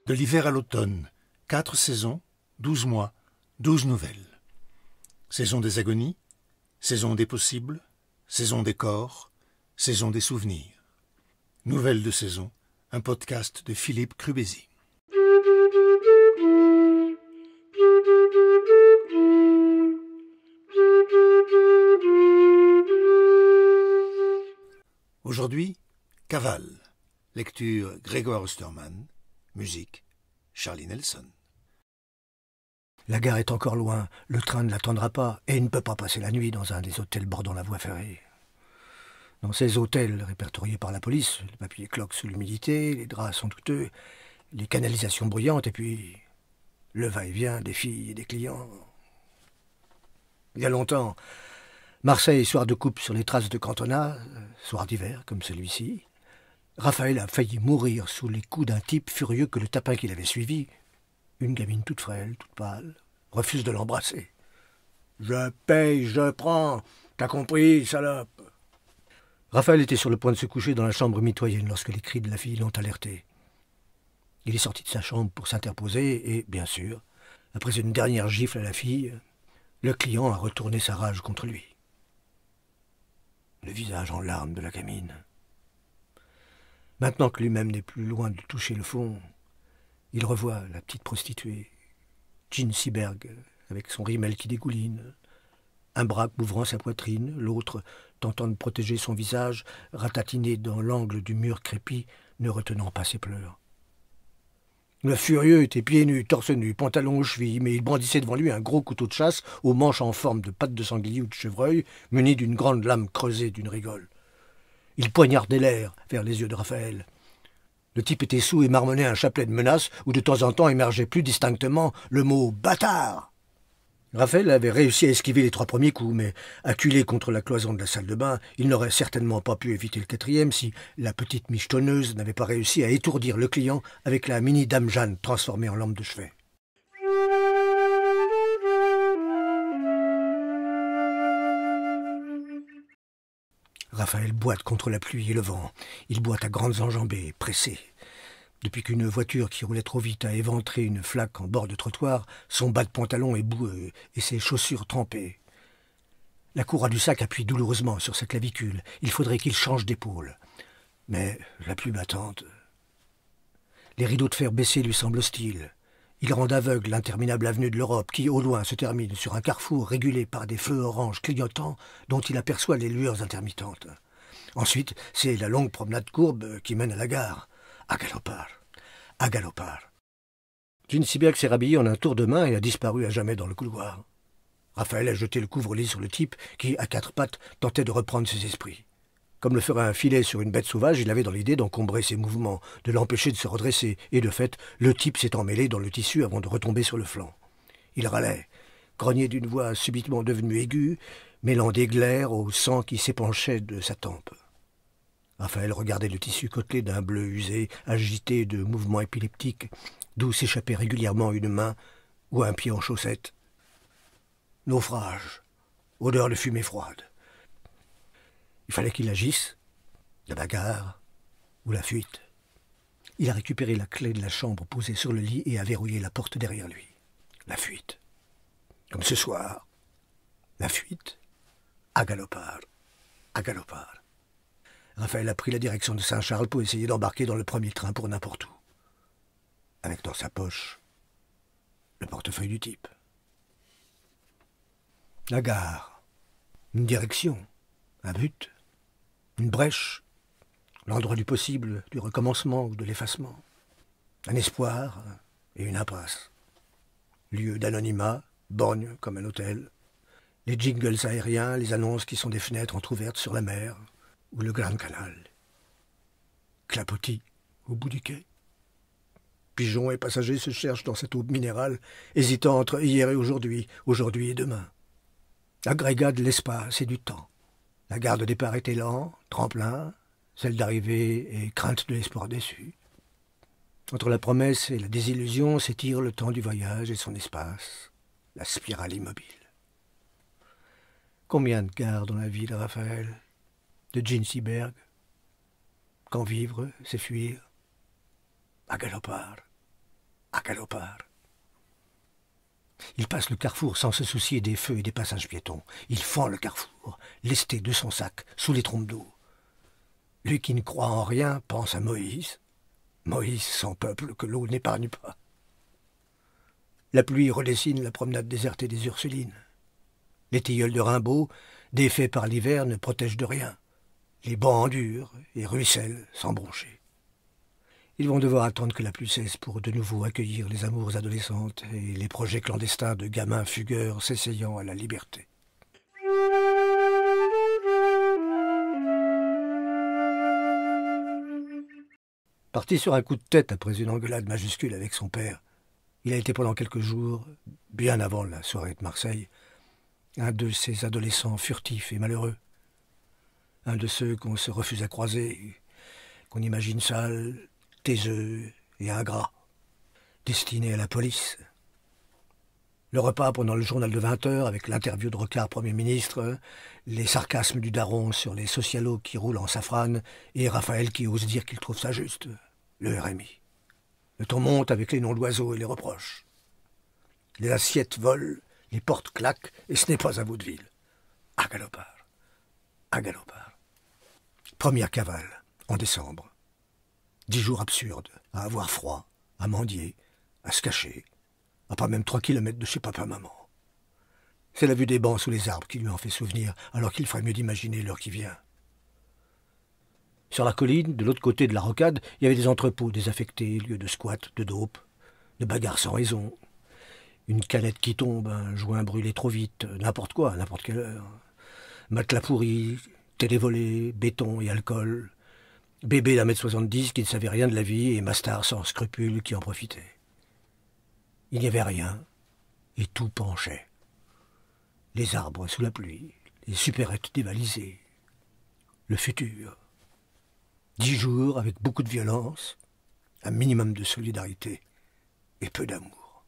De l'hiver à l'automne, 4 saisons, 12 mois, 12 nouvelles. Saison des agonies, saison des possibles, saison des corps, saison des souvenirs. Nouvelles de saison, un podcast de Philippe Crubézy. Aujourd'hui, Cavale. Lecture Grégoire Osterman. Musique Charlie Nelson. La gare est encore loin, le train ne l'attendra pas, et il ne peut pas passer la nuit dans un des hôtels bordant la voie ferrée. Dans ces hôtels répertoriés par la police, le papier cloque sous l'humidité, les draps sont douteux, les canalisations bruyantes, et puis le va-et-vient des filles et des clients. Il y a longtemps, Marseille, soir de coupe sur les traces de Cantona, soir d'hiver comme celui-ci, Raphaël a failli mourir sous les coups d'un type furieux que le tapin qu'il avait suivi, une gamine toute frêle, toute pâle, refuse de l'embrasser. « Je paye, je prends, t'as compris, salope !» Raphaël était sur le point de se coucher dans la chambre mitoyenne lorsque les cris de la fille l'ont alerté. Il est sorti de sa chambre pour s'interposer et, bien sûr, après une dernière gifle à la fille, le client a retourné sa rage contre lui. Le visage en larmes de la gamine. Maintenant que lui-même n'est plus loin de toucher le fond, il revoit la petite prostituée, Jean Seberg, avec son rimel qui dégouline, un bras couvrant sa poitrine, l'autre tentant de protéger son visage, ratatiné dans l'angle du mur crépi, ne retenant pas ses pleurs. Le furieux était pieds nus, torse nu, pantalon aux chevilles, mais il brandissait devant lui un gros couteau de chasse aux manches en forme de pattes de sanglier ou de chevreuil, muni d'une grande lame creusée d'une rigole. Il poignardait l'air vers les yeux de Raphaël. Le type était saoul et marmonnait un chapelet de menaces où de temps en temps émergeait plus distinctement le mot « bâtard ». Raphaël avait réussi à esquiver les 3 premiers coups, mais acculé contre la cloison de la salle de bain, il n'aurait certainement pas pu éviter le 4e si la petite michetonneuse n'avait pas réussi à étourdir le client avec la mini Dame Jeanne transformée en lampe de chevet. Raphaël boite contre la pluie et le vent. Il boite à grandes enjambées, pressé. Depuis qu'une voiture qui roulait trop vite a éventré une flaque en bord de trottoir, son bas de pantalon est boueux et ses chaussures trempées. La courroie du sac appuie douloureusement sur sa clavicule. Il faudrait qu'il change d'épaule. Mais la pluie battante... Les rideaux de fer baissés lui semblent hostiles. Ils rendent aveugle l'interminable avenue de l'Europe qui, au loin, se termine sur un carrefour régulé par des feux oranges clignotants dont il aperçoit les lueurs intermittentes. Ensuite, c'est la longue promenade courbe qui mène à la gare. À galopard, à galopard. Jean Seberg s'est rhabillé en un tour de main et a disparu à jamais dans le couloir. Raphaël a jeté le couvre-lit sur le type qui, à 4 pattes, tentait de reprendre ses esprits. Comme le ferait un filet sur une bête sauvage, il avait dans l'idée d'encombrer ses mouvements, de l'empêcher de se redresser, et de fait, le type s'est emmêlé dans le tissu avant de retomber sur le flanc. Il râlait, grogné d'une voix subitement devenue aiguë, mêlant des glaires au sang qui s'épanchait de sa tempe. Raphaël regardait le tissu côtelé d'un bleu usé, agité de mouvements épileptiques, d'où s'échappait régulièrement une main ou un pied en chaussettes. Naufrage, odeur de fumée froide. Il fallait qu'il agisse, la bagarre ou la fuite. Il a récupéré la clé de la chambre posée sur le lit et a verrouillé la porte derrière lui. La fuite. Comme ce soir. La fuite. À galopard. À galopard. Raphaël a pris la direction de Saint-Charles pour essayer d'embarquer dans le premier train pour n'importe où. Avec dans sa poche le portefeuille du type. La gare. Une direction. Un but. Une brèche. L'endroit du possible, du recommencement ou de l'effacement. Un espoir et une impasse. Lieu d'anonymat, borgne comme un hôtel. Les jingles aériens, les annonces qui sont des fenêtres entr'ouvertes sur la mer ou le Grand Canal. Clapotis au bout du quai. Pigeons et passagers se cherchent dans cette eau minérale, hésitant entre hier et aujourd'hui et demain. Agrégat de l'espace et du temps. La gare de départ est élan, tremplin, celle d'arrivée est crainte de l'espoir déçu. Entre la promesse et la désillusion s'étire le temps du voyage et son espace, la spirale immobile. Combien de gares dans la vie de Raphaël, de Jean Seberg? Quand vivre, c'est fuir, à galopard. à galopard. Il passe le carrefour sans se soucier des feux et des passages piétons. Il fend le carrefour, lesté de son sac, sous les trompes d'eau. Lui qui ne croit en rien pense à Moïse. Moïse, son peuple, que l'eau n'épargne pas. La pluie redessine la promenade désertée des Ursulines. Les tilleuls de Rimbaud, défaits par l'hiver, ne protègent de rien. Les bancs endurent et ruissellent sans broncher. Ils vont devoir attendre que la pluie cesse pour de nouveau accueillir les amours adolescentes et les projets clandestins de gamins fugueurs s'essayant à la liberté. Parti sur un coup de tête après une engueulade majuscule avec son père, il a été pendant quelques jours, bien avant la soirée de Marseille, un de ces adolescents furtifs et malheureux. Un de ceux qu'on se refuse à croiser, qu'on imagine sales, taiseux et ingrats, destinés à la police. Le repas pendant le journal de 20 heures, avec l'interview de Rocard Premier ministre, les sarcasmes du daron sur les socialos qui roulent en safrane, et Raphaël qui ose dire qu'il trouve ça juste, le RMI. Le ton monte avec les noms d'oiseaux et les reproches. Les assiettes volent, les portes claquent, et ce n'est pas à vaudeville. À galopard. À galopard. Première cavale, en décembre. 10 jours absurdes, à avoir froid, à mendier, à se cacher, à pas même 3 kilomètres de chez papa-maman. C'est la vue des bancs sous les arbres qui lui en fait souvenir, alors qu'il ferait mieux d'imaginer l'heure qui vient. Sur la colline, de l'autre côté de la rocade, il y avait des entrepôts désaffectés, lieux de squat, de dope, de bagarres sans raison. Une canette qui tombe, un joint brûlé trop vite, n'importe quoi, à n'importe quelle heure. Matelas pourri, télé volée, béton et alcool. Bébé d'1m70 qui ne savait rien de la vie et Mastard sans scrupules qui en profitait. Il n'y avait rien et tout penchait. Les arbres sous la pluie, les supérettes dévalisées. Le futur. 10 jours avec beaucoup de violence, un minimum de solidarité et peu d'amour.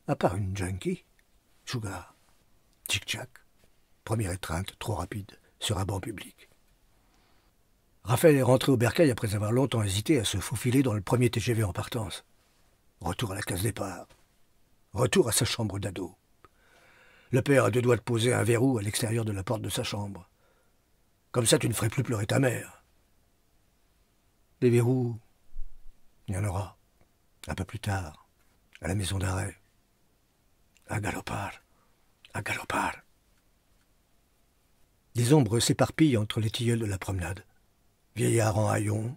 À part une junkie, Sugar, tic-tac, première étreinte trop rapide sur un banc public. Raphaël est rentré au bercail après avoir longtemps hésité à se faufiler dans le premier TGV en partance. Retour à la case départ. Retour à sa chambre d'ado. Le père a 2 doigts de poser un verrou à l'extérieur de la porte de sa chambre. Comme ça, tu ne ferais plus pleurer ta mère. Les verrous, il y en aura. Un peu plus tard, à la maison d'arrêt. À galopard. À galopard. Des ombres s'éparpillent entre les tilleuls de la promenade. Vieillard en haillons,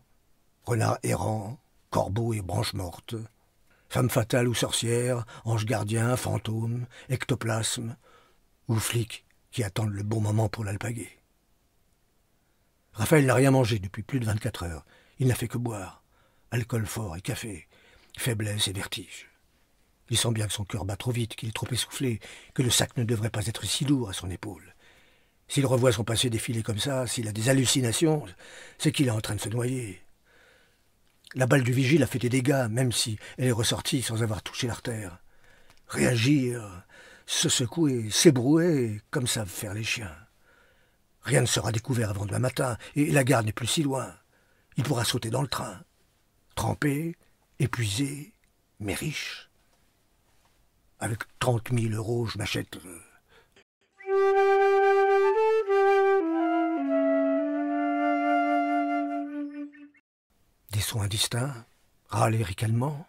renard errant, corbeau et branche morte, femme fatale ou sorcière, ange gardien, fantôme, ectoplasme, ou flic qui attendent le bon moment pour l'alpaguer. Raphaël n'a rien mangé depuis plus de 24 heures. Il n'a fait que boire. Alcool fort et café, faiblesse et vertige. Il sent bien que son cœur bat trop vite, qu'il est trop essoufflé, que le sac ne devrait pas être si lourd à son épaule. S'il revoit son passé défiler comme ça, s'il a des hallucinations, c'est qu'il est en train de se noyer. La balle du vigile a fait des dégâts, même si elle est ressortie sans avoir touché l'artère. Réagir, se secouer, s'ébrouer, comme savent faire les chiens. Rien ne sera découvert avant demain matin, et la gare n'est plus si loin. Il pourra sauter dans le train. Trempé, épuisé, mais riche. Avec 30 000 euros, je m'achète... Des sons indistincts, râles et ricanements.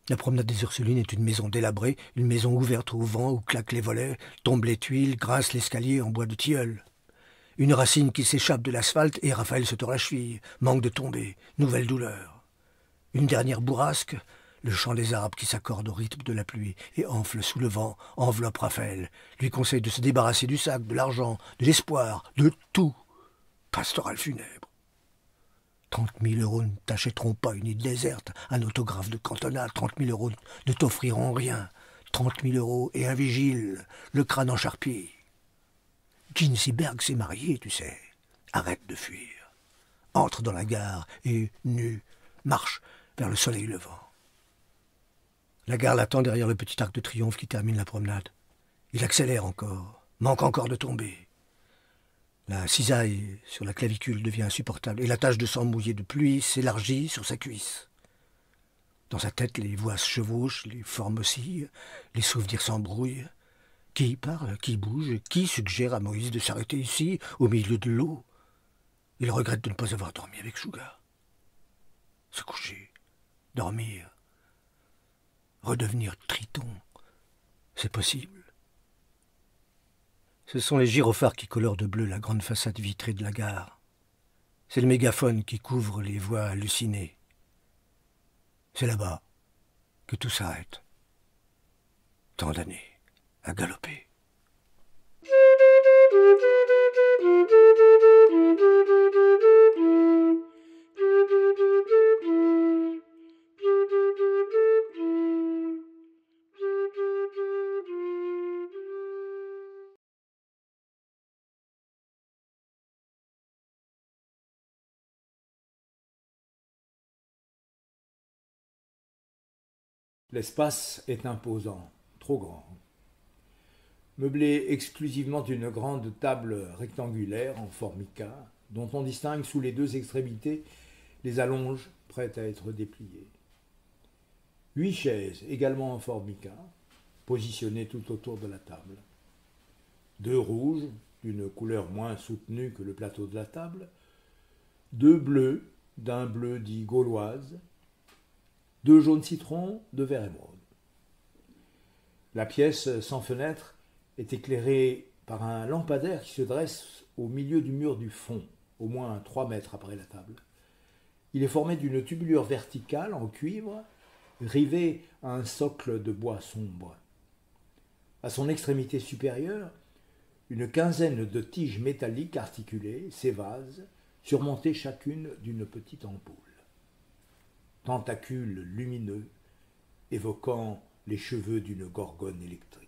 La promenade des Ursulines est une maison délabrée, une maison ouverte au vent où claquent les volets, tombent les tuiles, grince l'escalier en bois de tilleul. Une racine qui s'échappe de l'asphalte et Raphaël se tord la cheville, manque de tomber, nouvelle douleur. Une dernière bourrasque, le chant des arbres qui s'accorde au rythme de la pluie et enfle sous le vent, enveloppe Raphaël, lui conseille de se débarrasser du sac, de l'argent, de l'espoir, de tout. Pastoral funèbre. 30 000 euros ne t'achèteront pas une île déserte, un autographe de cantonat. 30 000 euros ne t'offriront rien. 30 000 euros et un vigile, le crâne en charpie. Ginsberg s'est marié, tu sais. Arrête de fuir. Entre dans la gare et, nu, marche vers le soleil levant. La gare l'attend derrière le petit arc de triomphe qui termine la promenade. Il accélère encore, manque encore de tomber. La cisaille sur la clavicule devient insupportable et la tache de sang mouillé de pluie s'élargit sur sa cuisse. Dans sa tête, les voix se chevauchent, les formes oscillent, les souvenirs s'embrouillent. Qui parle, qui bouge, qui suggère à Moïse de s'arrêter ici, au milieu de l'eau? Il regrette de ne pas avoir dormi avec Chouga. Se coucher, dormir, redevenir Triton, c'est possible. Ce sont les gyrophares qui colorent de bleu la grande façade vitrée de la gare. C'est le mégaphone qui couvre les voix hallucinées. C'est là-bas que tout s'arrête. Tant d'années à galoper. L'espace est imposant, trop grand. Meublé exclusivement d'une grande table rectangulaire en formica, dont on distingue sous les deux extrémités les allonges prêtes à être dépliées. 8 chaises, également en formica, positionnées tout autour de la table. 2 rouges, d'une couleur moins soutenue que le plateau de la table. 2 bleus, d'un bleu dit gauloise. 2 jaunes citron, de vert émeraude. La pièce sans fenêtre est éclairée par un lampadaire qui se dresse au milieu du mur du fond, au moins 3 mètres après la table. Il est formé d'une tubulure verticale en cuivre, rivée à un socle de bois sombre. À son extrémité supérieure, une quinzaine de tiges métalliques articulées s'évasent, surmontées chacune d'une petite ampoule. Tentacules lumineux, évoquant les cheveux d'une gorgone électrique.